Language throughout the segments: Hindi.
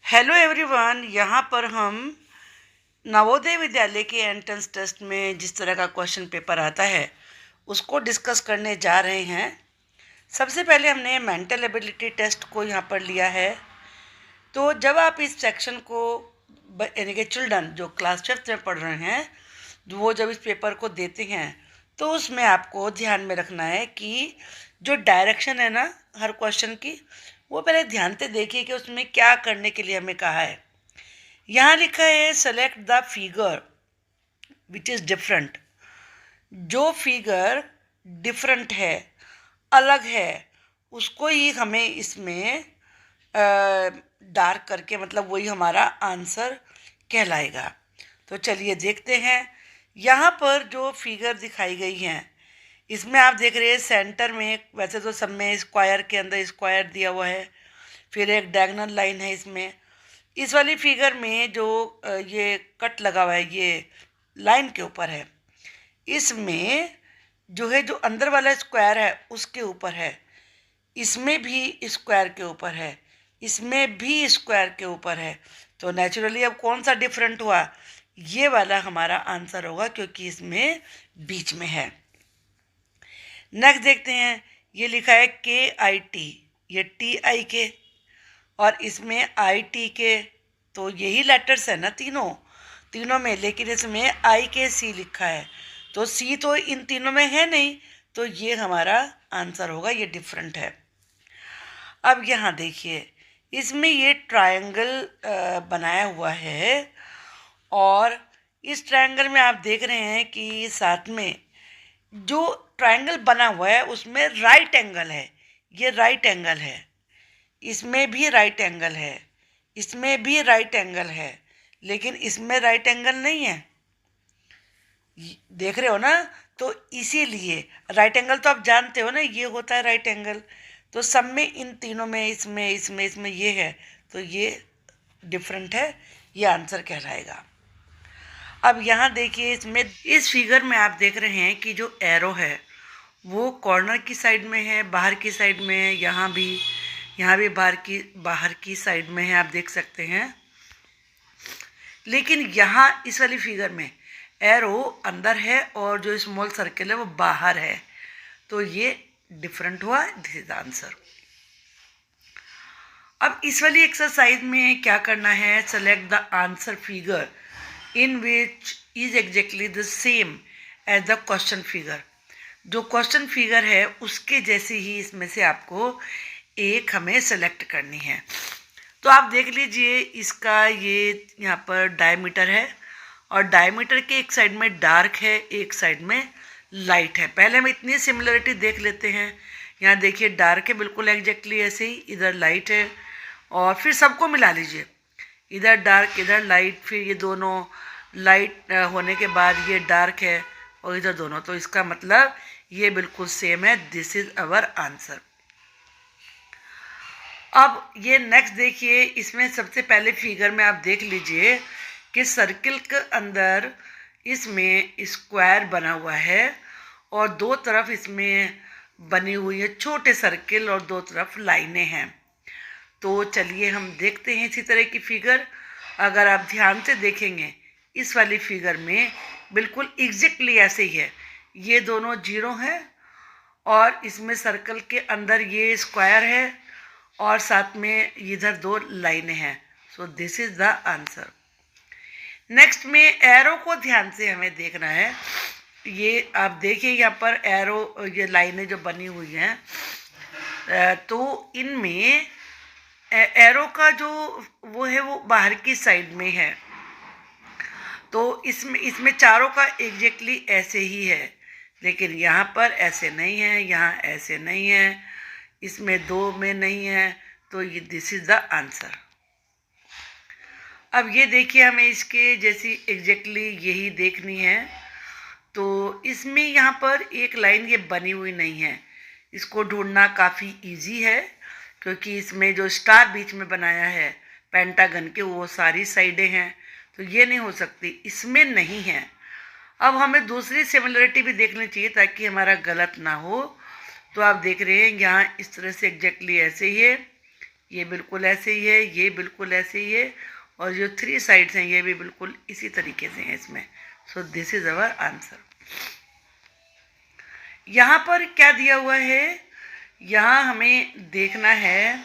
Hello everyone. यहाँ पर हम नवोदय विद्यालय के एंट्रेंस टेस्ट में जिस तरह का क्वेश्चन पेपर आता है उसको डिस्कस करने जा रहे हैं। सबसे पहले हमने मेंटल एबिलिटी टेस्ट को यहाँ पर लिया है। तो जब आप इस सेक्शन को यानी कि चिल्ड्रन जो क्लास 5th में पढ़ रहे हैं वो जब इस पेपर को देते हैं तो उसमें आपको ध्यान में रखना है कि जो डायरेक्शन है ना हर क्वेश्चन की, वो पहले ध्यान से देखिए कि उसमें क्या करने के लिए हमें कहा है। यहाँ लिखा है select the figure which is different. जो फिगर डिफरेंट है, अलग है, उसको ही हमें इसमें डार्क करके, मतलब वही हमारा आंसर कहलाएगा। तो चलिए देखते हैं। यहाँ पर जो फिगर दिखाई गई हैं इसमें आप देख रहे हैं सेंटर में, वैसे तो सब में स्क्वायर के अंदर स्क्वायर दिया हुआ है, फिर एक डायगोनल लाइन है इसमें। इस वाली फिगर में जो ये कट लगा हुआ है ये लाइन के ऊपर है, इसमें जो है जो अंदर वाला स्क्वायर है उसके ऊपर है, इसमें भी स्क्वायर के ऊपर है, इसमें भी स्क्वायर के ऊपर है। तो नेचुरली अब कौन सा डिफरेंट हुआ, ये वाला हमारा आंसर होगा क्योंकि इसमें बीच में है। नेक्स्ट देखते हैं, ये लिखा है KIT, ये TI के और इसमें IT के, तो यही लेटर्स है ना तीनों में, लेकिन इसमें IKC लिखा है तो C तो इन तीनों में है नहीं, तो ये हमारा आंसर होगा, ये डिफरेंट है। अब यहाँ देखिए इसमें ये ट्रायंगल बनाया हुआ है और इस ट्रायंगल में आप देख रहे हैं कि साथ में जो ट्रायंगल बना हुआ है उसमें राइट एंगल है, ये राइट एंगल है, इसमें भी राइट एंगल है, इसमें भी राइट एंगल है, लेकिन इसमें राइट एंगल नहीं है। देख रहे हो ना, तो इसीलिए राइट एंगल तो आप जानते हो ना, ये होता है राइट एंगल। तो सब में इन तीनों में इसमें ये है, तो ये डिफरेंट है, ये आंसर कहलाएगा। अब यहाँ देखिए इसमें इस फिगर में आप देख रहे हैं कि जो एरो है वो कॉर्नर की साइड में है, बाहर की साइड में है, यहाँ भी बाहर की साइड में है, आप देख सकते हैं। लेकिन यहाँ इस वाली फिगर में एरो अंदर है और जो स्मॉल सर्किल है वो बाहर है, तो ये डिफरेंट हुआ, दिस इज आंसर। अब इस वाली एक्सरसाइज में क्या करना है, select the answer figure in which is exactly the same as the question figure. जो क्वेश्चन फिगर है उसके जैसे ही इसमें से आपको एक हमें सेलेक्ट करनी है। तो आप देख लीजिए इसका ये यहाँ पर डायमीटर है और डायमीटर के एक साइड में डार्क है, एक साइड में लाइट है। पहले हम इतनी सिमिलरिटी देख लेते हैं। यहाँ देखिए डार्क है बिल्कुल एग्जैक्टली ऐसे ही, इधर लाइट है, और फिर सबको मिला लीजिए, इधर डार्क इधर लाइट, फिर ये दोनों लाइट होने के बाद ये डार्क है और इधर दोनों, तो इसका मतलब ये बिल्कुल सेम है, दिस इज अवर आंसर। अब ये नेक्स्ट देखिए, इसमें सबसे पहले फिगर में आप देख लीजिए कि सर्किल के अंदर इसमें स्क्वायर बना हुआ है और दो तरफ इसमें बनी हुई है छोटे सर्किल और दो तरफ लाइनें हैं। तो चलिए हम देखते हैं इसी तरह की फिगर। अगर आप ध्यान से देखेंगे इस वाली फिगर में बिल्कुल एग्जैक्टली ऐसे ही है, ये दोनों जीरो हैं और इसमें सर्कल के अंदर ये स्क्वायर है और साथ में इधर दो लाइनें हैं, so this is the answer. Next में एरो को ध्यान से हमें देखना है। ये आप देखिए यहाँ पर एरो, ये लाइनें जो बनी हुई हैं, तो इनमें एरो का जो वो है वो बाहर की साइड में है, तो इसमें चारों का एग्जैक्टली ऐसे ही है, लेकिन यहाँ पर ऐसे नहीं है, यहाँ ऐसे नहीं है, इसमें दो में नहीं है, तो ये दिस इज द आंसर। अब ये देखिए हमें इसके जैसी एग्जैक्टली यही देखनी है, तो इसमें यहाँ पर एक लाइन ये बनी हुई नहीं है, इसको ढूंढना काफ़ी इजी है क्योंकि इसमें जो स्टार बीच में बनाया है पेंटागन के वो सारी साइडें हैं, तो ये नहीं हो सकती, इसमें नहीं है। अब हमें दूसरी सिमिलरिटी भी देखनी चाहिए ताकि हमारा गलत ना हो। तो आप देख रहे हैं यहाँ इस तरह से एग्जैक्टली ऐसे ही है, ये बिल्कुल ऐसे ही है, ये बिल्कुल ऐसे ही है, और जो 3 साइड्स हैं ये भी बिल्कुल इसी तरीके से हैं इसमें। So this is our answer. यहाँ पर क्या दिया हुआ है, यहाँ हमें देखना है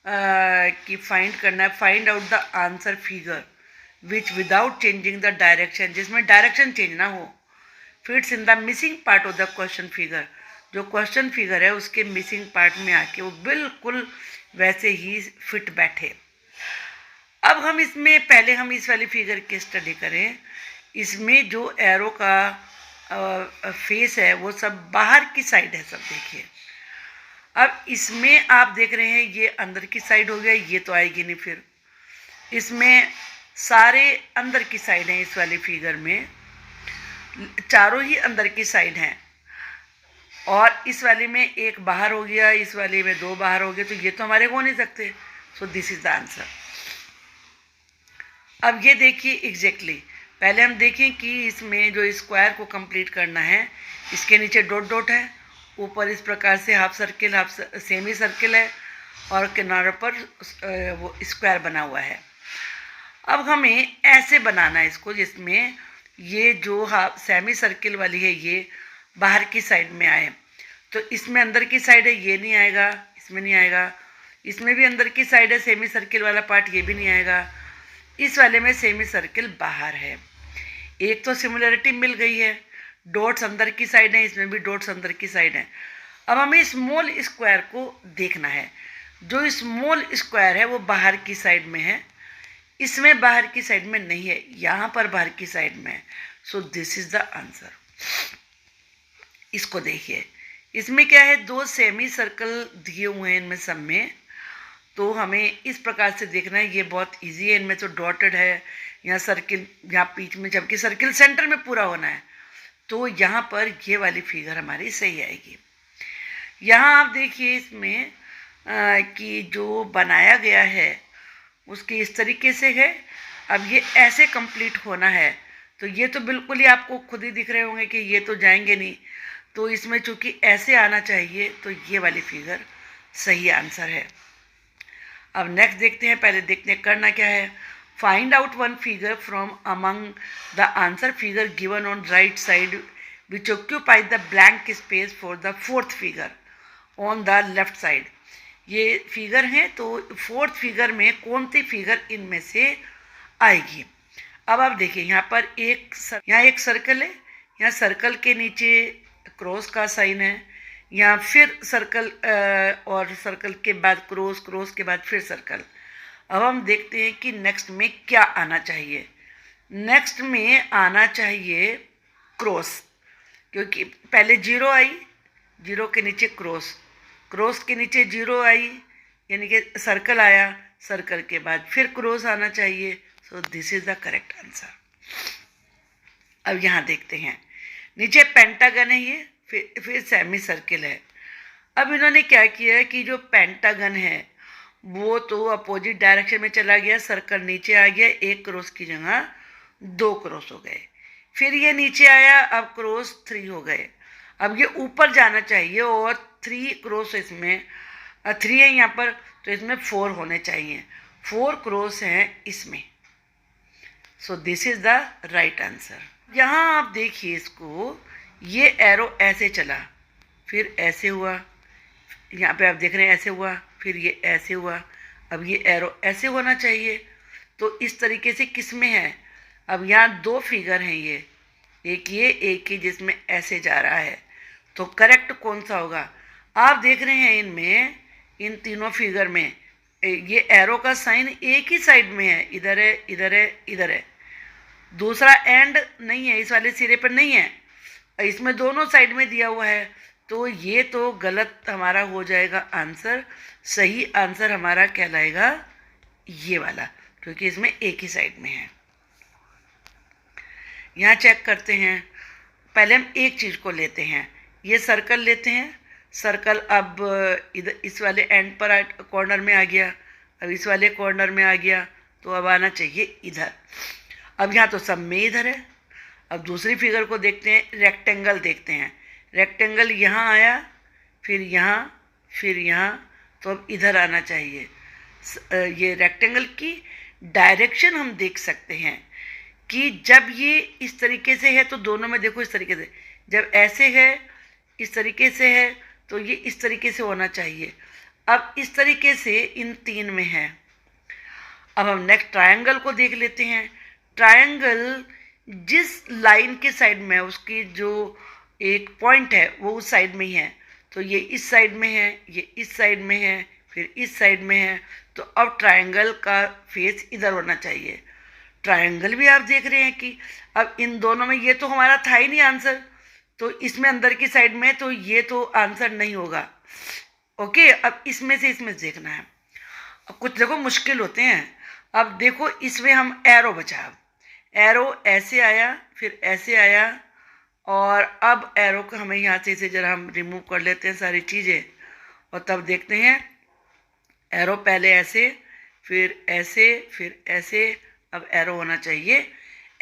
कि फाइंड करना है, find out the answer figure which without changing the direction, जिसमें डायरेक्शन चेंज ना हो, fits in the missing part of the question figure, जो क्वेश्चन फिगर है उसके मिसिंग पार्ट में आके वो बिल्कुल वैसे ही फिट बैठे। अब हम इसमें पहले हम इस वाली फिगर की स्टडी करें। इसमें जो एरो का फेस है वो सब बाहर की साइड है, सब देखिए। अब इसमें आप देख रहे हैं ये अंदर की साइड हो गया, ये तो आएगी नहीं, फिर इसमें सारे अंदर की साइड हैं, इस वाली फिगर में चारों ही अंदर की साइड हैं, और इस वाली में एक बाहर हो गया, इस वाली में 2 बाहर हो गए, तो ये तो हमारे हो नहीं सकते। So this is the answer. अब ये देखिए एग्जैक्टली पहले हम देखें कि इसमें जो स्क्वायर को कंप्लीट करना है, इसके नीचे डॉट डॉट है, ऊपर इस प्रकार से half circle, half semi circle है, और किनारों पर वो स्क्वायर बना हुआ है। अब हमें ऐसे बनाना है इसको जिसमें ये जो हाफ सेमी सर्किल वाली है ये बाहर की साइड में आए। तो इसमें अंदर की साइड है, ये नहीं आएगा, इसमें नहीं आएगा, इसमें भी अंदर की साइड है सेमी सर्किल वाला पार्ट, ये भी नहीं आएगा, इस वाले में सेमी सर्किल बाहर है। एक तो सिमिलरिटी मिल गई है, डॉट्स अंदर की साइड है, इसमें भी डॉट्स अंदर की साइड है। अब हमें स्मॉल स्क्वायर को देखना है, जो स्मॉल स्क्वायर है वो बाहर की साइड में है, इसमें बाहर की साइड में नहीं है, यहाँ पर बाहर की साइड में है। So this is the answer. इसको देखिए, इसमें क्या है, 2 सेमी सर्कल दिए हुए हैं इनमें सब में, तो हमें इस प्रकार से देखना है। ये बहुत इजी है, इनमें तो डॉटेड है, यहाँ सर्किल यहाँ बीच में, जबकि सर्किल सेंटर में पूरा होना है, तो यहाँ पर ये वाली फिगर हमारी सही आएगी। यहाँ आप देखिए इसमें कि जो बनाया गया है उसके इस तरीके से है। अब ये ऐसे कंप्लीट होना है, तो ये तो बिल्कुल ही आपको खुद ही दिख रहे होंगे कि ये तो जाएंगे नहीं, तो इसमें चूँकि ऐसे आना चाहिए, तो ये वाली फिगर सही आंसर है। अब नेक्स्ट देखते हैं, पहले देखते हैं करना क्या है। Find out one figure from among the answer figure given on right side which occupy the blank space for the 4th figure on the left side. ये फिगर हैं, तो 4th फिगर में कौन सी फिगर इनमें से आएगी। अब आप देखिए यहाँ पर यहाँ एक सर्कल है, यहाँ सर्कल के नीचे क्रॉस का साइन है, यहाँ फिर सर्कल और सर्कल के बाद क्रॉस, क्रॉस के बाद फिर सर्कल। अब हम देखते हैं कि नेक्स्ट में क्या आना चाहिए। नेक्स्ट में आना चाहिए क्रॉस, क्योंकि पहले 0 आई, 0 के नीचे क्रॉस, क्रॉस के नीचे 0 आई, यानी कि सर्कल आया, सर्कल के बाद फिर क्रॉस आना चाहिए। So this is the correct answer. अब यहाँ देखते हैं, नीचे पेंटागन है ये, फिर सेमी सर्किल है। अब इन्होंने क्या किया कि जो पेंटागन है वो तो अपोजिट डायरेक्शन में चला गया, सर्कल नीचे आ गया, एक क्रॉस की जगह 2 क्रॉस हो गए, फिर ये नीचे आया, अब क्रॉस 3 हो गए। अब ये ऊपर जाना चाहिए और 3 क्रॉस, इसमें 3 है यहाँ पर, तो इसमें 4 होने चाहिए, 4 क्रॉस हैं इसमें। So this is the right answer. यहाँ आप देखिए इसको, ये एरो ऐसे चला, फिर ऐसे हुआ, यहाँ पे आप देख रहे हैं ऐसे हुआ, फिर ये ऐसे हुआ, अब ये एरो ऐसे होना चाहिए। तो इस तरीके से किस में है, अब यहाँ 2 फिगर हैं, ये एक ये जिसमें ऐसे जा रहा है, तो करेक्ट कौन सा होगा। आप देख रहे हैं इनमें, इन तीनों फिगर में ये एरो का साइन एक ही साइड में है, इधर है, इधर है, इधर है, दूसरा एंड नहीं है, इस वाले सिरे पर नहीं है, इसमें दोनों साइड में दिया हुआ है। तो ये तो गलत हमारा हो जाएगा आंसर। सही आंसर हमारा कहलाएगा ये वाला, क्योंकि इसमें एक ही साइड में है। यहाँ चेक करते हैं, पहले हम एक चीज़ को लेते हैं, ये सर्कल लेते हैं, सर्कल अब इधर इस वाले एंड पर कॉर्नर में आ गया, अब इस वाले कॉर्नर में आ गया, तो अब आना चाहिए इधर। अब यहाँ तो सब में इधर है। अब दूसरी फिगर को देखते हैं, रेक्टेंगल देखते हैं, रेक्टेंगल यहाँ आया, फिर यहाँ, फिर यहाँ, तो अब इधर आना चाहिए। ये रेक्टेंगल की डायरेक्शन हम देख सकते हैं कि जब ये इस तरीके से है तो दोनों में देखो इस तरीके से, जब ऐसे है इस तरीके से है तो ये इस तरीके से होना चाहिए। अब इस तरीके से इन तीन में है। अब हम नेक्स्ट ट्रायंगल को देख लेते हैं। ट्रायंगल जिस लाइन के साइड में है उसकी जो एक पॉइंट है वो उस साइड में ही है, तो ये इस साइड में है, ये इस साइड में है, फिर इस साइड में है, तो अब ट्रायंगल का फेस इधर होना चाहिए। ट्रायंगल भी आप देख रहे हैं कि अब इन दोनों में ये तो हमारा था ही नहीं आंसर, तो इसमें अंदर की साइड में तो ये तो आंसर नहीं होगा। ओके, अब इसमें से देखना है। अब कुछ देखो मुश्किल होते हैं। अब देखो इसमें हम एरो बचा, एरो ऐसे आया फिर ऐसे आया, और अब एरो को हमें यहाँ से इसे जरा हम रिमूव कर लेते हैं सारी चीज़ें, और तब देखते हैं एरो पहले ऐसे फिर ऐसे फिर ऐसे, अब एरो होना चाहिए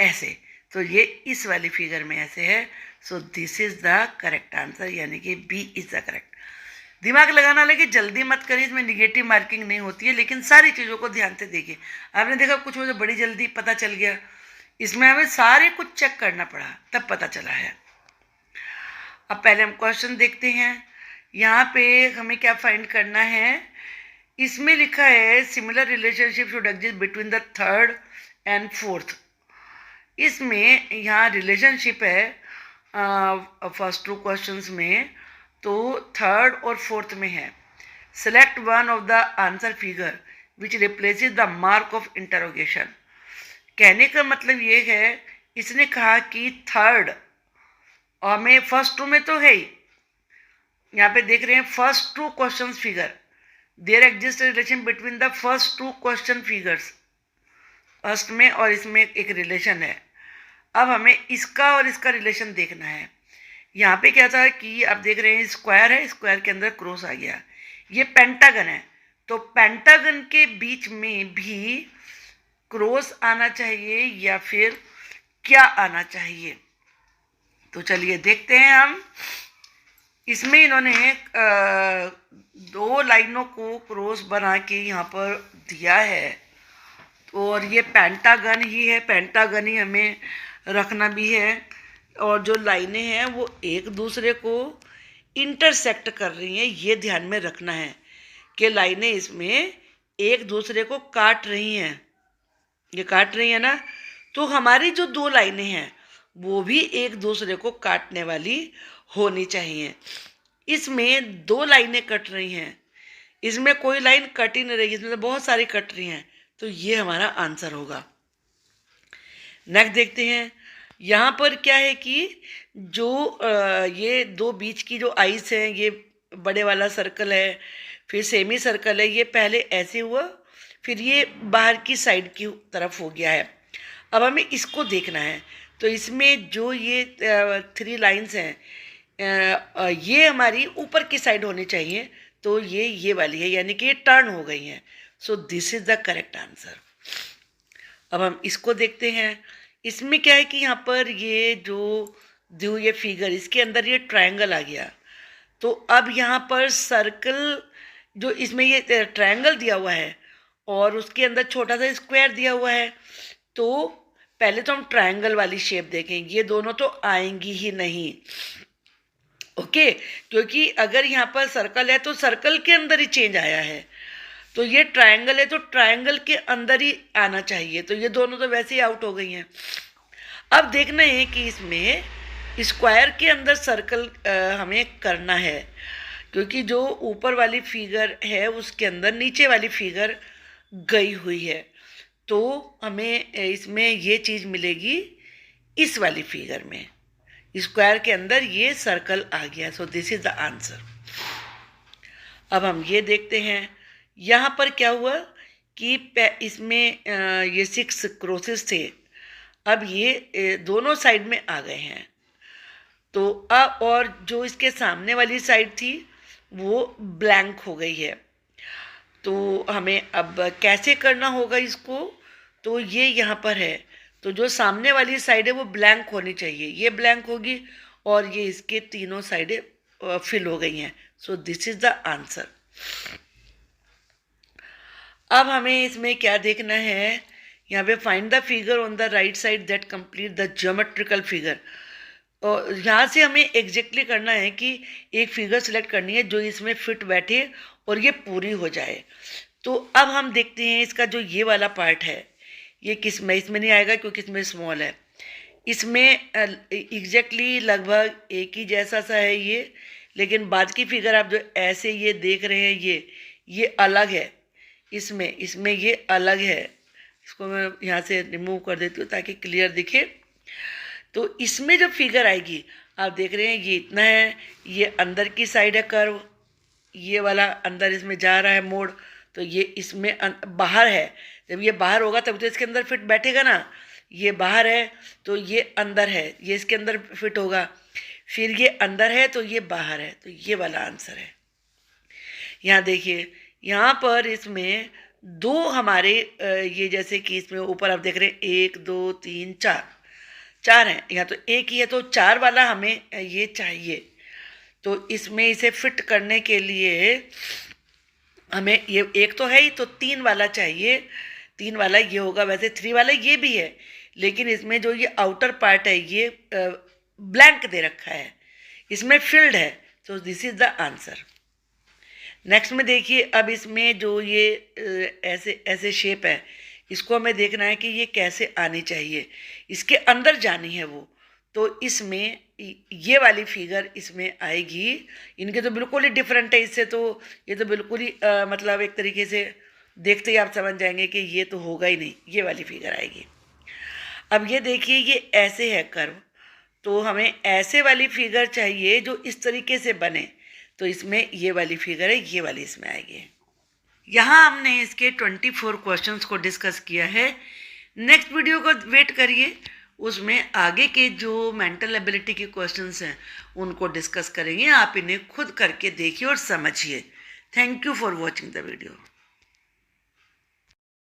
ऐसे, तो ये इस वाली फिगर में ऐसे है। So this is the correct answer, यानी कि बी इज़ द करेक्ट। दिमाग लगाना, लेकिन जल्दी मत करिए, इसमें निगेटिव मार्किंग नहीं होती है, लेकिन सारी चीज़ों को ध्यान से देखिए। आपने देखा कुछ मुझे बड़ी जल्दी पता चल गया, इसमें हमें सारे कुछ चेक करना पड़ा तब पता चला है। अब पहले हम क्वेश्चन देखते हैं। यहाँ पे हमें क्या फाइंड करना है, इसमें लिखा है similar relationship should exist between the third and fourth. इसमें यहाँ रिलेशनशिप है फर्स्ट टू क्वेश्चंस में, तो थर्ड और फोर्थ में है। Select one of the answer figure which replaces the mark of interrogation. कहने का मतलब ये है, इसने कहा कि थर्ड और में फर्स्ट टू में तो है ही, यहाँ पे देख रहे हैं first two question figure, there exist relation between the first two question figures, first में और इसमें एक रिलेशन है। अब हमें इसका और इसका रिलेशन देखना है। यहाँ पे क्या था कि आप देख रहे हैं स्क्वायर है, स्क्वायर के अंदर क्रॉस आ गया, ये पेंटागन है, तो पेंटागन के बीच में भी क्रॉस आना चाहिए या फिर क्या आना चाहिए। तो चलिए देखते हैं हम। इसमें इन्होंने दो लाइनों को क्रॉस बना के यहाँ पर दिया है, तो और ये पेंटागन ही है, पेंटागन ही हमें रखना भी है, और जो लाइनें हैं वो एक दूसरे को इंटरसेक्ट कर रही हैं, ये ध्यान में रखना है कि लाइनें इसमें एक दूसरे को काट रही हैं, ये काट रही है ना, तो हमारी जो दो लाइनें हैं वो भी एक दूसरे को काटने वाली होनी चाहिए। इसमें दो लाइनें कट रही हैं, इसमें कोई लाइन कट ही नहीं रही, इसमें बहुत सारी कट रही हैं, तो ये हमारा आंसर होगा। नेक्स्ट देखते हैं। यहाँ पर क्या है कि जो ये दो बीच की जो आइस हैं, ये बड़े वाला सर्कल है, फिर सेमी सर्कल है, ये पहले ऐसे हुआ फिर ये बाहर की साइड की तरफ हो गया है। अब हमें इसको देखना है, तो इसमें जो ये थ्री लाइंस हैं, ये हमारी ऊपर की साइड होनी चाहिए, तो ये वाली है, यानी कि ये टर्न हो गई हैं। So this is the correct answer. अब हम इसको देखते हैं। इसमें क्या है कि यहाँ पर ये जो ये फिगर, इसके अंदर ये ट्रायंगल आ गया, तो अब यहाँ पर सर्कल जो इसमें ये ट्रायंगल दिया हुआ है और उसके अंदर छोटा सा स्क्वायर दिया हुआ है, तो पहले तो हम ट्रायंगल वाली शेप देखें, ये दोनों तो आएंगी ही नहीं। ओके, क्योंकि अगर यहाँ पर सर्कल है तो सर्कल के अंदर ही चेंज आया है, तो ये ट्रायंगल है तो ट्रायंगल के अंदर ही आना चाहिए, तो ये दोनों तो वैसे ही आउट हो गई हैं। अब देखना है कि इसमें स्क्वायर के अंदर सर्कल हमें करना है, क्योंकि जो ऊपर वाली फिगर है उसके अंदर नीचे वाली फिगर गई हुई है, तो हमें इसमें ये चीज़ मिलेगी इस वाली फिगर में, स्क्वायर के अंदर ये सर्कल आ गया। So this is the answer. अब हम ये देखते हैं, यहाँ पर क्या हुआ कि इसमें ये 6 क्रॉसेस थे, अब ये दोनों साइड में आ गए हैं, तो अब और जो इसके सामने वाली साइड थी वो ब्लैंक हो गई है, तो हमें अब कैसे करना होगा इसको, तो ये यहाँ पर है, तो जो सामने वाली साइड है वो ब्लैंक होनी चाहिए, ये ब्लैंक होगी और ये इसके तीनों साइडें फिल हो गई हैं। So this is the answer. अब हमें इसमें क्या देखना है, यहाँ पे find the figure on the right side that complete the geometrical figure. और यहाँ से हमें एग्जैक्टली करना है कि एक फिगर सेलेक्ट करनी है जो इसमें फिट बैठे और ये पूरी हो जाए। तो अब हम देखते हैं इसका जो ये वाला पार्ट है ये किस में, इसमें नहीं आएगा क्योंकि इसमें स्मॉल है। इसमें एग्जैक्टली लगभग एक ही जैसा सा है ये, लेकिन बाद की फिगर आप जो ऐसे ये देख रहे हैं ये अलग है। इसमें ये अलग है। इसको मैं यहाँ से रिमूव कर देती हूँ ताकि क्लियर दिखे। तो इसमें जब फिगर आएगी आप देख रहे हैं ये इतना है, ये अंदर की साइड है कर्व, ये वाला अंदर इसमें जा रहा है मोड़, तो ये इसमें बाहर है। जब ये बाहर होगा तब तो इसके अंदर फिट बैठेगा ना, ये बाहर है तो ये अंदर है, ये इसके अंदर फिट होगा, फिर ये अंदर है तो ये बाहर है, तो ये वाला आंसर है। यहाँ देखिए यहाँ पर इसमें दो हमारे ये जैसे कि इसमें ऊपर आप देख रहे हैं 1 2 3 4 हैं, यहाँ तो एक ही है तो 4 वाला हमें ये चाहिए। तो इसमें इसे फिट करने के लिए हमें ये एक तो है ही तो 3 वाला चाहिए। 3 वाला ये होगा, वैसे 3 वाला ये भी है लेकिन इसमें जो ये आउटर पार्ट है ये ब्लैंक दे रखा है, इसमें फिल्ड है, तो this is the answer. Next में देखिए अब इसमें जो ये ऐसे ऐसे शेप है इसको हमें देखना है कि ये कैसे आनी चाहिए, इसके अंदर जानी है वो। तो इसमें ये वाली फिगर इसमें आएगी। इनके तो बिल्कुल ही डिफरेंट है इससे, तो ये तो बिल्कुल ही मतलब एक तरीके से देखते ही आप समझ जाएंगे कि ये तो होगा ही नहीं, ये वाली फिगर आएगी। अब ये देखिए ये ऐसे है कर्व, तो हमें ऐसे वाली फिगर चाहिए जो इस तरीके से बने, तो इसमें ये वाली फिगर है, ये वाली इसमें आएगी। यहाँ हमने इसके 24 क्वेश्चंस को डिस्कस किया है। नेक्स्ट वीडियो को वेट करिए, उसमें आगे के जो मेंटल एबिलिटी के क्वेश्चंस हैं उनको डिस्कस करेंगे। आप इन्हें खुद करके देखिए और समझिए। Thank you for watching the video.